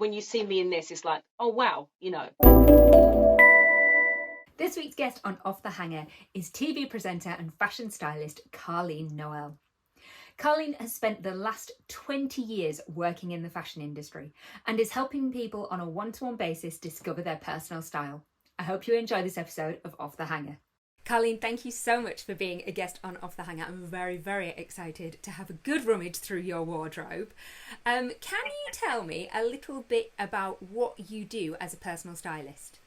when you see me in this, it's like, oh wow, you know. This week's guest on Off the Hanger is TV presenter and fashion stylist Carlene Noel. Carlene has spent the last 20 years working in the fashion industry and is helping people on a one-to-one basis discover their personal style. I hope you enjoy this episode of Off the Hanger. Carlene, thank you so much for being a guest on Off the Hanger. I'm very, very excited to have a good rummage through your wardrobe. Can you tell me a little bit about what you do as a personal stylist?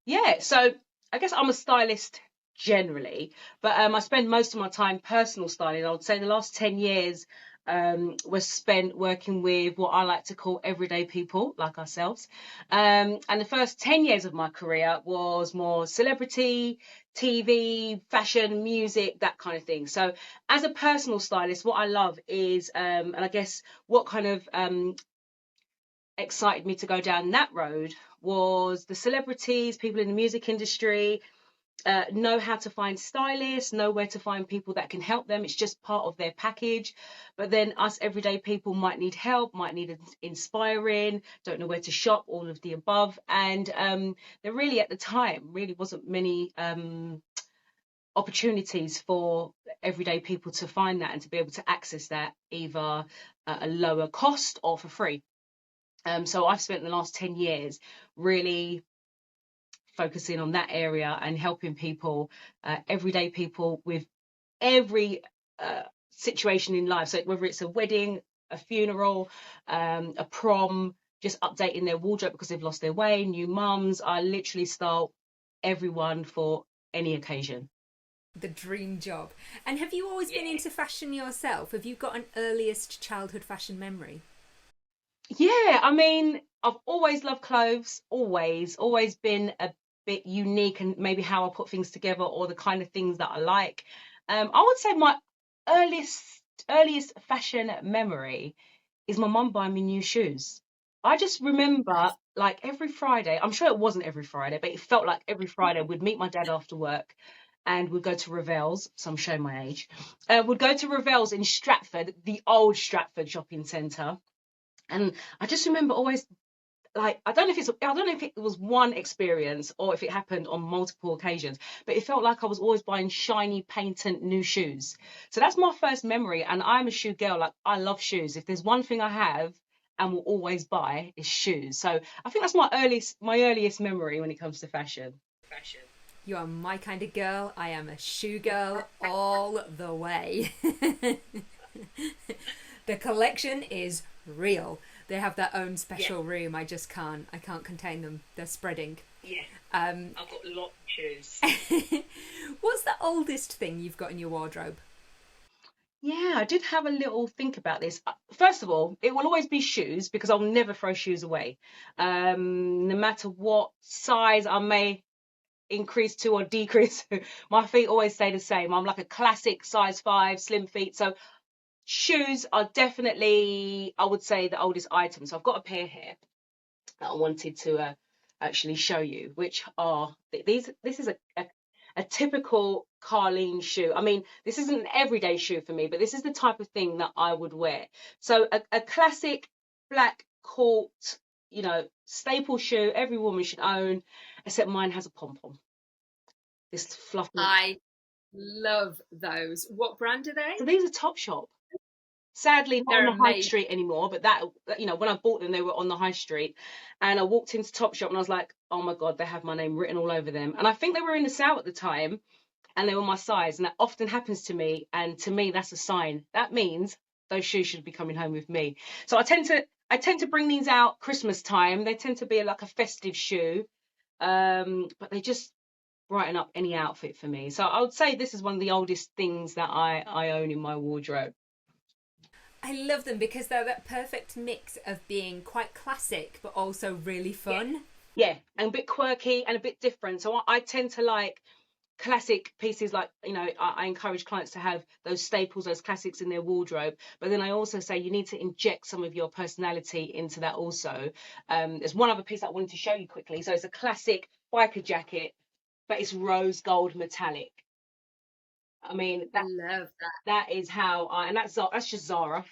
Yeah, so I guess I'm a stylist generally, but I spend most of my time personal styling. I would say the last 10 years was spent working with what I like to call everyday people like ourselves. And the first 10 years of my career was more celebrity, TV, fashion, music, that kind of thing. So as a personal stylist, what I love is, and I guess what kind of excited me to go down that road was the celebrities, people in the music industry, know how to find stylists, know where to find people that can help them. It's just part of their package. But then us everyday people might need help, might need inspiring, don't know where to shop, all of the above. And there really at the time really wasn't many opportunities for everyday people to find that and to be able to access that either at a lower cost or for free. So I've spent the last 10 years really focusing on that area and helping people, everyday people with every situation in life. So whether it's a wedding, a funeral, a prom, just updating their wardrobe because they've lost their way, new mums. I literally style everyone for any occasion. The dream job. And have you always been into fashion yourself? Have you got an earliest childhood fashion memory? Yeah, I mean, I've always loved clothes, always been a bit unique and maybe how I put things together or the kind of things that I like. I would say my earliest earliest fashion memory is my mum buying me new shoes. I just remember Nice. like every Friday, I'm sure it wasn't every Friday, but it felt like every Friday we'd meet my dad after work and we'd go to Ravel's, so I'm showing my age. We'd go to Ravel's in Stratford, the old Stratford shopping centre. And I just remember always like I don't know if it was one experience or if it happened on multiple occasions, but it felt like I was always buying shiny patent new shoes. So that's my first memory, and I'm a shoe girl. Like I love shoes. If there's one thing I have and will always buy is shoes. So I think that's my earliest memory when it comes to fashion. You are my kind of girl. I am a shoe girl all the way. The collection is real. They have their own special room. I can't contain them. They're spreading. Yeah. I've got lots of shoes. What's the oldest thing you've got in your wardrobe? Yeah, I did have a little think about this. First of all, it will always be shoes because I'll never throw shoes away. No matter what size I may increase to or decrease, my feet always stay the same. I'm like a classic size 5, slim feet. So shoes are definitely, I would say, the oldest item. So I've got a pair here that I wanted to actually show you, which are these. This is a typical Carlene shoe. I mean, this isn't an everyday shoe for me, but this is the type of thing that I would wear. So a classic black court, staple shoe every woman should own, except mine has a pom-pom. This fluffy. I love those. What brand are they? So these are Topshop. Sadly, not They're on the high amazing. street anymore, but that, when I bought them, they were on the high street. And I walked into Topshop and I was like, oh my God, they have my name written all over them. And I think they were in the sale at the time and they were my size. And that often happens to me. And to me, that's a sign. That means those shoes should be coming home with me. So I tend to bring these out Christmas time. They tend to be like a festive shoe. But they just brighten up any outfit for me. So I would say this is one of the oldest things that I own in my wardrobe. I love them because they're that perfect mix of being quite classic but also really fun. Yeah, and a bit quirky and a bit different. So I tend to like classic pieces, like, I encourage clients to have those staples, those classics in their wardrobe. But then I also say you need to inject some of your personality into that also. There's one other piece that I wanted to show you quickly. So it's a classic biker jacket, but it's rose gold metallic. I mean, I love that. that is how and that's just Zara.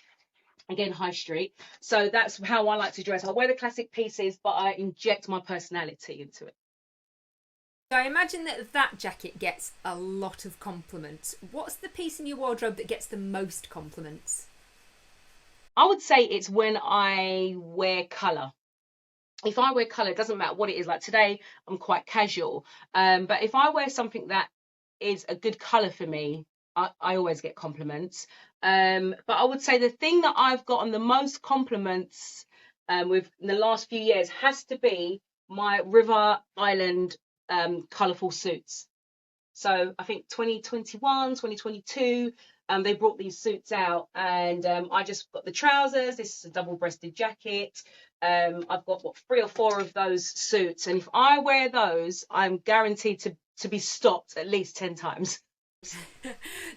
again, high street. So that's how I like to dress. I wear the classic pieces, but I inject my personality into it. So I imagine that jacket gets a lot of compliments. What's the piece in your wardrobe that gets the most compliments? I would say it's when I wear colour. If I wear colour, it doesn't matter what it is. Like today, I'm quite casual. But if I wear something that is a good colour for me, I always get compliments. But I would say the thing that I've gotten the most compliments with in the last few years has to be my River Island colourful suits. So I think 2021, 2022, they brought these suits out, and I just got the trousers. This is a double-breasted jacket. I've got what 3 or 4 of those suits, and if I wear those, I'm guaranteed to be stopped at least 10 times.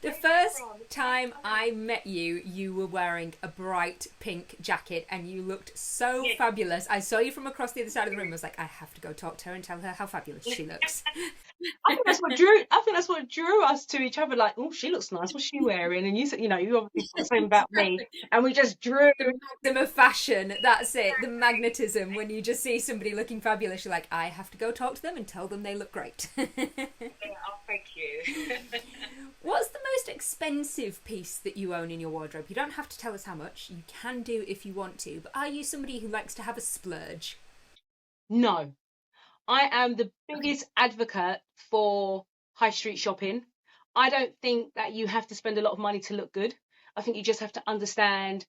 The first time I met you, you were wearing a bright pink jacket and you looked so fabulous. I saw you from across the other side of the room. I was like, I have to go talk to her and tell her how fabulous she looks. I think that's what drew. I think that's what drew us to each other. Like, oh, she looks nice. What's she wearing? And you said, you obviously thought the same about me, and we just drew. The magnetism of fashion. That's it. The magnetism. When you just see somebody looking fabulous, you're like, I have to go talk to them and tell them they look great. Oh, thank you. What's the most expensive piece that you own in your wardrobe? You don't have to tell us how much. You can do if you want to. But are you somebody who likes to have a splurge? No. I am the biggest advocate for high street shopping. I don't think that you have to spend a lot of money to look good. I think you just have to understand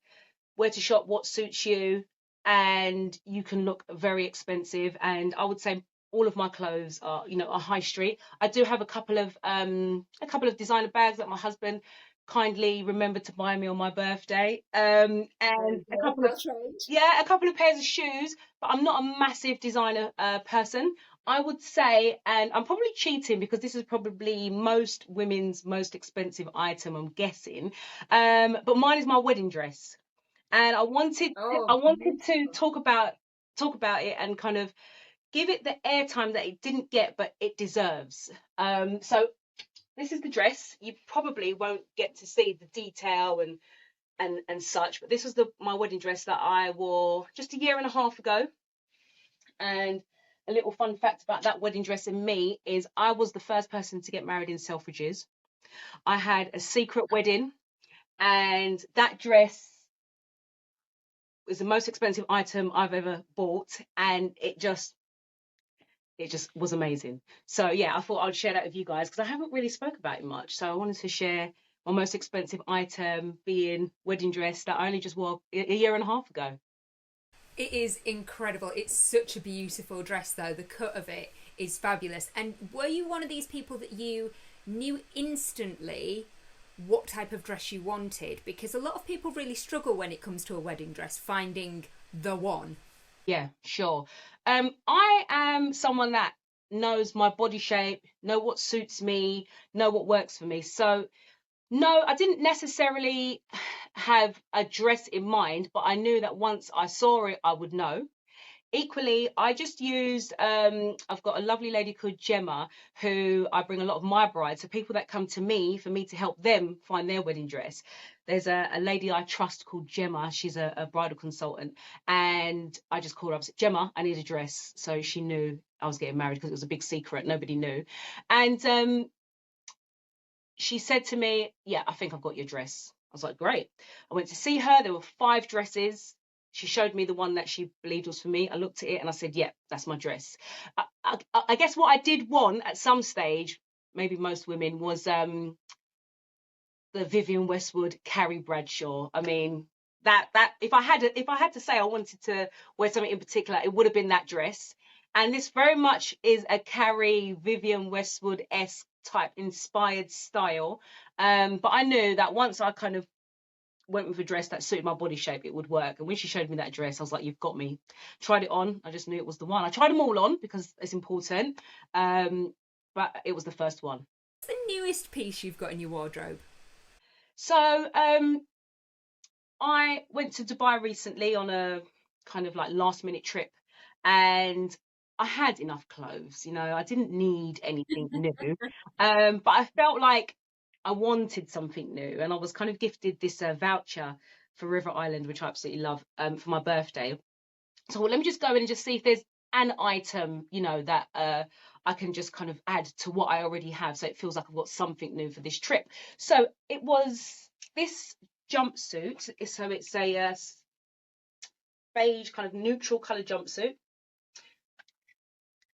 where to shop, what suits you, and you can look very expensive. And I would say all of my clothes are high street. I do have a couple of designer bags that my husband kindly remembered to buy me on my birthday, and a couple of pairs of shoes, but I'm not a massive designer person. I would say, and I'm probably cheating because this is probably most women's most expensive item, I'm guessing, but mine is my wedding dress, and I wanted to talk about it and kind of give it the airtime that it didn't get, but it deserves. So this is the dress. You probably won't get to see the detail and such, but this was my wedding dress that I wore just a year and a half ago. And a little fun fact about that wedding dress and me is I was the first person to get married in Selfridges. I had a secret wedding, and that dress was the most expensive item I've ever bought, and it just was amazing. So yeah, I thought I'd share that with you guys because I haven't really spoke about it much. So I wanted to share my most expensive item being wedding dress that I only just wore a year and a half ago. It is incredible. It's such a beautiful dress, though. The cut of it is fabulous. And were you one of these people that you knew instantly what type of dress you wanted? Because a lot of people really struggle when it comes to a wedding dress, finding the one. Yeah, sure. I am someone that knows my body shape, know what suits me, know what works for me. So no, I didn't necessarily have a dress in mind, but I knew that once I saw it, I would know. Equally, I just used, I've got a lovely lady called Gemma who I bring a lot of my brides, so people that come to me for me to help them find their wedding dress. There's a lady I trust called Gemma. She's a bridal consultant, and I just called her up and said, Gemma, I need a dress. So she knew I was getting married because it was a big secret. Nobody knew. And she said to me, yeah, I think I've got your dress. I was like, great. I went to see her. There were 5 dresses. She showed me the one that she believed was for me. I looked at it and I said, yeah, that's my dress. I guess what I did want at some stage, maybe most women, was the Vivienne Westwood Carrie Bradshaw. I mean, that if I had to say I wanted to wear something in particular, it would have been that dress. And this very much is a Carrie Vivienne Westwood-esque type inspired style. But I knew that once I kind of went with a dress that suited my body shape, it would work. And when she showed me that dress, I was like, you've got me. Tried it on. I just knew it was the one. I tried them all on because it's important. But it was the first one. What's the newest piece you've got in your wardrobe? So I went to Dubai recently on a kind of like last minute trip, and I had enough clothes, I didn't need anything new. But I felt like I wanted something new, and I was kind of gifted this voucher for River Island, which I absolutely love, for my birthday. So let me just go in and just see if there's an item, you know, that I can just kind of add to what I already have, so it feels like I've got something new for this trip. So it was this jumpsuit. So it's a beige kind of neutral color jumpsuit,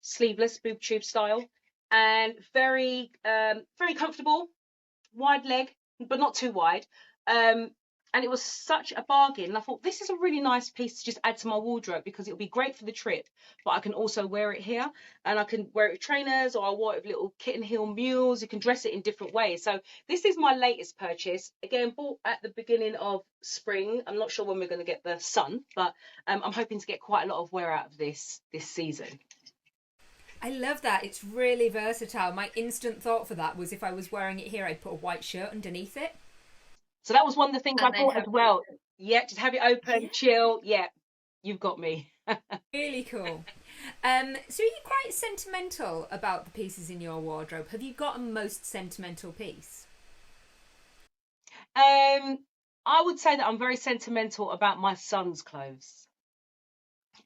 sleeveless, boob tube style, and very comfortable, wide leg, but not too wide. And it was such a bargain. And I thought, this is a really nice piece to just add to my wardrobe, because it'll be great for the trip, but I can also wear it here, and I can wear it with trainers, or I'll wear it with little kitten heel mules. You can dress it in different ways. So this is my latest purchase. Again, bought at the beginning of spring. I'm not sure when we're going to get the sun, but I'm hoping to get quite a lot of wear out of this season. I love that. It's really versatile. My instant thought for that was, if I was wearing it here, I'd put a white shirt underneath it. So that was one of the things I thought as well. Yeah, just have it open, Yeah. chill. Yeah, you've got me. Really cool. So are you quite sentimental about the pieces in your wardrobe? Have you got a most sentimental piece? I would say that I'm very sentimental about my son's clothes.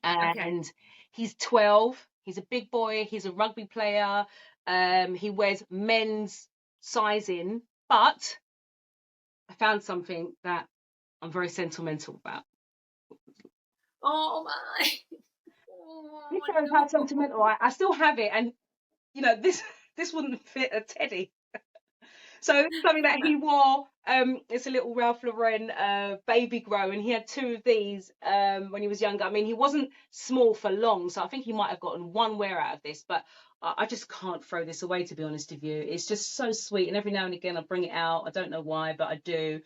And he's 12. He's a big boy. He's a rugby player. He wears men's sizing, but I found something that I'm very sentimental about. Oh my! This shows how sentimental I still have it, and you know, this wouldn't fit a teddy. So it's something that he wore. It's a little Ralph Lauren baby grow, and he had two of these when he was younger. I mean, he wasn't small for long, so I think he might have gotten one wear out of this, but I just can't throw this away, to be honest with you. It's just so sweet, and every now and again I bring it out. I don't know why, but I do.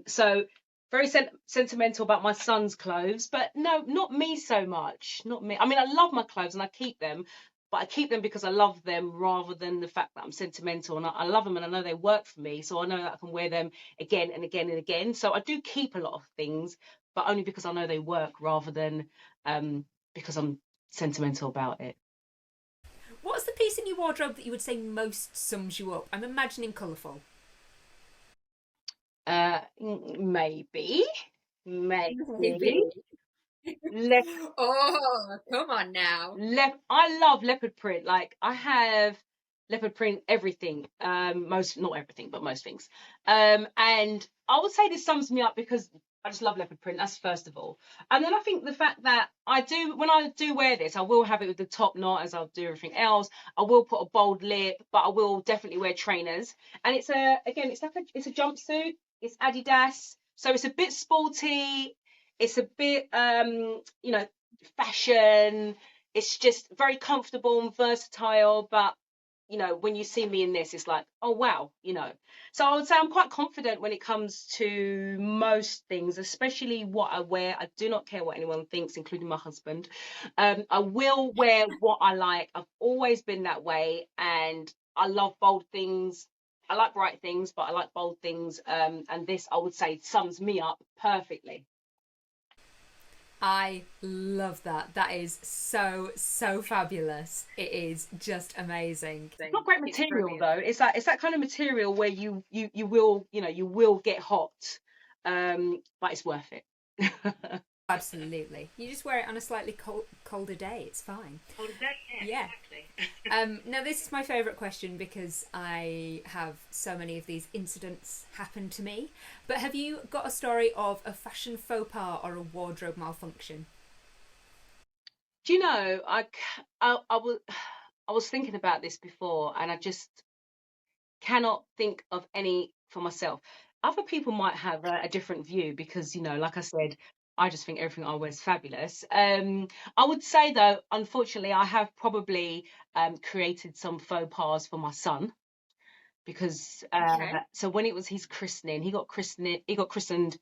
So very sentimental about my son's clothes, but no, not me so much. Not me. I mean, I love my clothes and I keep them, but I keep them because I love them, rather than the fact that I'm sentimental. And I love them, and I know they work for me, so I know that I can wear them again and again and again. So I do keep a lot of things, but only because I know they work, rather than because I'm sentimental about it. What's the piece in your wardrobe that you would say most sums you up? I'm imagining colourful. Maybe. Oh, come on now. I love leopard print. Like, I have leopard print everything. Not everything, but most things. And I would say this sums me up because I just love leopard print. That's first of all. And then I think the fact that when I do wear this, I will have it with the top knot, as I'll do everything else. I will put a bold lip, but I will definitely wear trainers. And it's a jumpsuit. It's Adidas, so it's a bit sporty. It's a bit fashion. It's just very comfortable and versatile, but when you see me in this, it's like, oh wow. So I would say I'm quite confident when it comes to most things, especially what I wear. I do not care what anyone thinks, including my husband. I will wear what I like. I've always been that way, and I love bold things. I like bright things, but I like bold things. And this, I would say, sums me up perfectly. I love that. That is so fabulous. It is just amazing. It's not great material though. It's that kind of material where you will get hot, but it's worth it. Absolutely. You just wear it on a slightly colder day. It's fine. Colder day, yeah. Exactly. Now, this is my favourite question because I have so many of these incidents happen to me. But have you got a story of a fashion faux pas or a wardrobe malfunction? Do you know, I was thinking about this before, and I just cannot think of any for myself. Other people might have a different view because, like I said, I just think everything I wear is fabulous. I would say though, unfortunately, I have probably created some faux pas for my son, because so when it was his christening, he got christened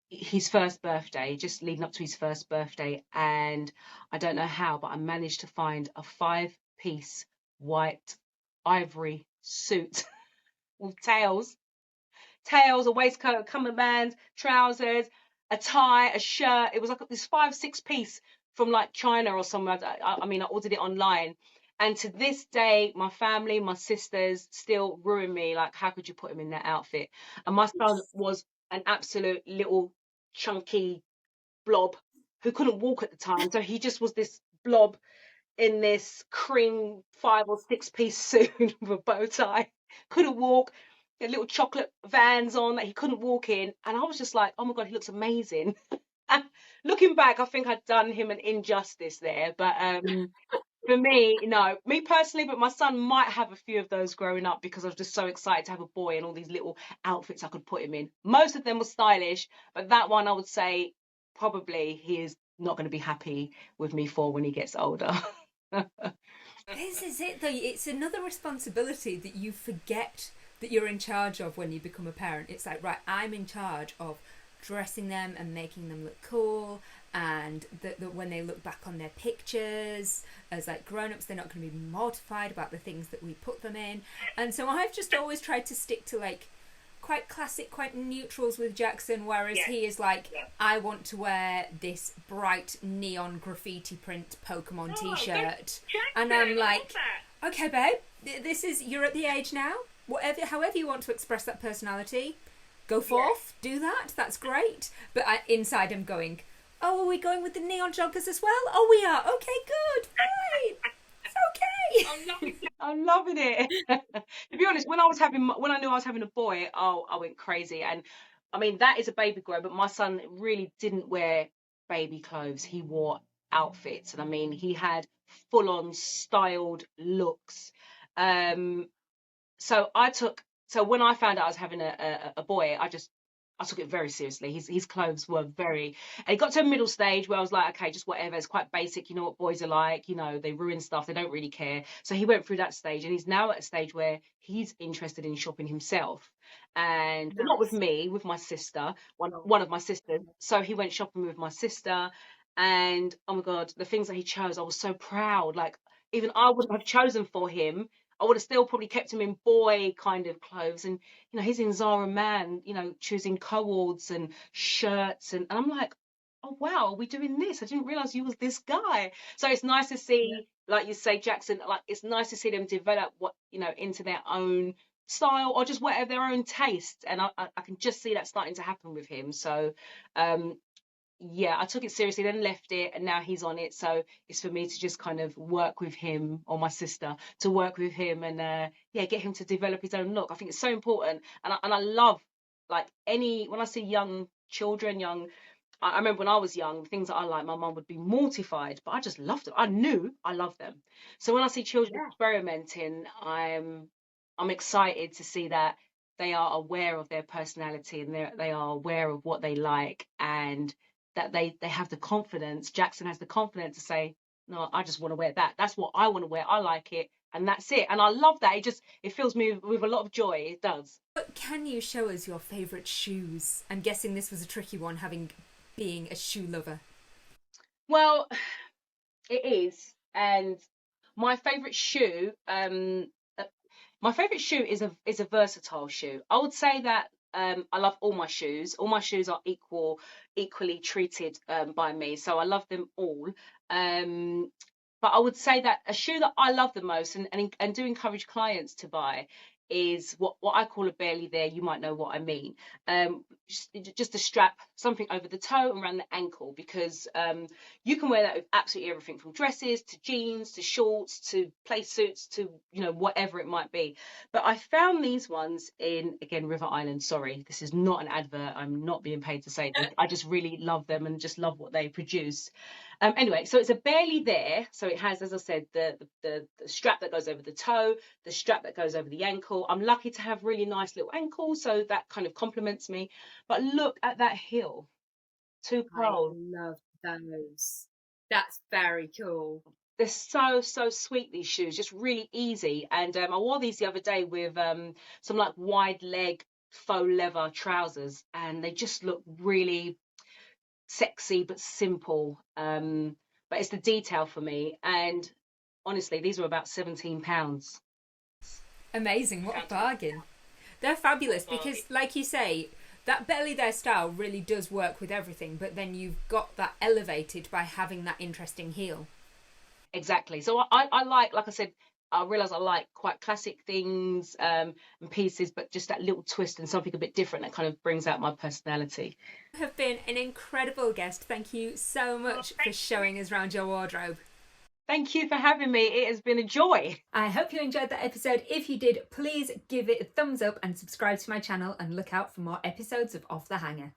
his first birthday, just leading up to his first birthday, and I don't know how, but I managed to find a 5-piece white ivory suit with tails, a waistcoat, a cummerbund, trousers, a tie, a shirt. It was like this 5-6 piece from like China or somewhere. I mean, I ordered it online, and to this day, my family, my sisters still ruin me. Like, how could you put him in that outfit? And my son was an absolute little chunky blob who couldn't walk at the time. So he just was this blob in this cream 5 or 6 piece suit with a bow tie, couldn't walk, had little chocolate Vans on that he couldn't walk in. And I was just like, oh my God, he looks amazing. And looking back, I think I'd done him an injustice there. But for me, no, me personally, but my son might have a few of those growing up because I was just so excited to have a boy and all these little outfits I could put him in. Most of them were stylish, but that one I would say probably he is not going to be happy with me for when he gets older. This is it, though. It's another responsibility that you forget that you're in charge of when you become a parent. It's like, right, I'm in charge of dressing them and making them look cool, and that when they look back on their pictures as like grown-ups, they're not going to be mortified about the things that we put them in. And so I've just always tried to stick to like quite classic, quite neutrals with Jackson, whereas he is like, I want to wear this bright neon graffiti print Pokemon t-shirt. And I'm like, okay, babe, this is, you're at the age now, however you want to express that personality, go forth, do that, that's great. But inside I'm going, oh, are we going with the neon joggers as well? Oh, we are. Okay, good, fine. It's okay. I'm loving it. To be honest, when I knew I was having a boy, oh, I went crazy. And I mean, that is a baby grow, but my son really didn't wear baby clothes. He wore outfits, and I mean, he had full-on styled looks. So when I found out I was having a boy, I took it very seriously. His clothes were very, and it got to a middle stage where I was like, okay, just whatever. It's quite basic. You know what boys are like. You know, they ruin stuff. They don't really care. So he went through that stage, and he's now at a stage where he's interested in shopping himself, and but not with me, with my sister, one of my sisters. So he went shopping with my sister, and oh my God, the things that he chose, I was so proud. Like even I wouldn't have chosen for him. I would have still probably kept him in boy kind of clothes. And, you know, he's in Zara Man, you know, choosing co-ords and shirts. And I'm like, oh, wow, are we doing this? I didn't realize you was this guy. So it's nice to see, like you say, Jackson, like it's nice to see them develop into their own style or just whatever their own taste. And I can just see that starting to happen with him. So, yeah, I took it seriously, then left it, and now he's on it. So it's for me to just kind of work with him, or my sister to work with him, and get him to develop his own look. I think it's so important, and I love like when I see young children, I remember when I was young, the things that I like, my mum would be mortified, but I just loved them. I knew I loved them. So when I see children experimenting, I'm excited to see that they are aware of their personality and they are aware of what they like, and that they have the confidence. Jackson has the confidence to say, no, I just want to wear that. That's what I want to wear. I like it. And that's it. And I love that. It fills me with a lot of joy. It does. But can you show us your favourite shoes? I'm guessing this was a tricky one, being a shoe lover. Well, it is. And my favourite shoe, is a versatile shoe. I would say that I love all my shoes. All my shoes are equally treated by me, so I love them all. But I would say that a shoe that I love the most and do encourage clients to buy is what I call a barely there. You might know what I mean. Just a strap, something over the toe and around the ankle, because you can wear that with absolutely everything from dresses to jeans to shorts to play suits to whatever it might be. But I found these ones in, again, River Island. Sorry, this is not an advert. I'm not being paid to say this. I just really love them and just love what they produce. Anyway, so it's a barely there. So it has, as I said, the strap that goes over the toe, the strap that goes over the ankle. I'm lucky to have really nice little ankles, so that kind of complements me. But look at that heel. Two pearls. I love those. That's very cool. They're so sweet, these shoes, just really easy. And I wore these the other day with some like wide leg faux leather trousers, and they just look really sexy but simple. But it's the detail for me. And honestly, these were about £17. Amazing, what a bargain. They're fabulous because, like you say, that belly there style really does work with everything, but then you've got that elevated by having that interesting heel. Exactly. So I like I said, I realised I like quite classic things and pieces, but just that little twist and something a bit different that kind of brings out my personality. You have been an incredible guest. Thank you so much for showing us around your wardrobe. Thank you for having me. It has been a joy. I hope you enjoyed that episode. If you did, please give it a thumbs up and subscribe to my channel, and look out for more episodes of Off the Hanger.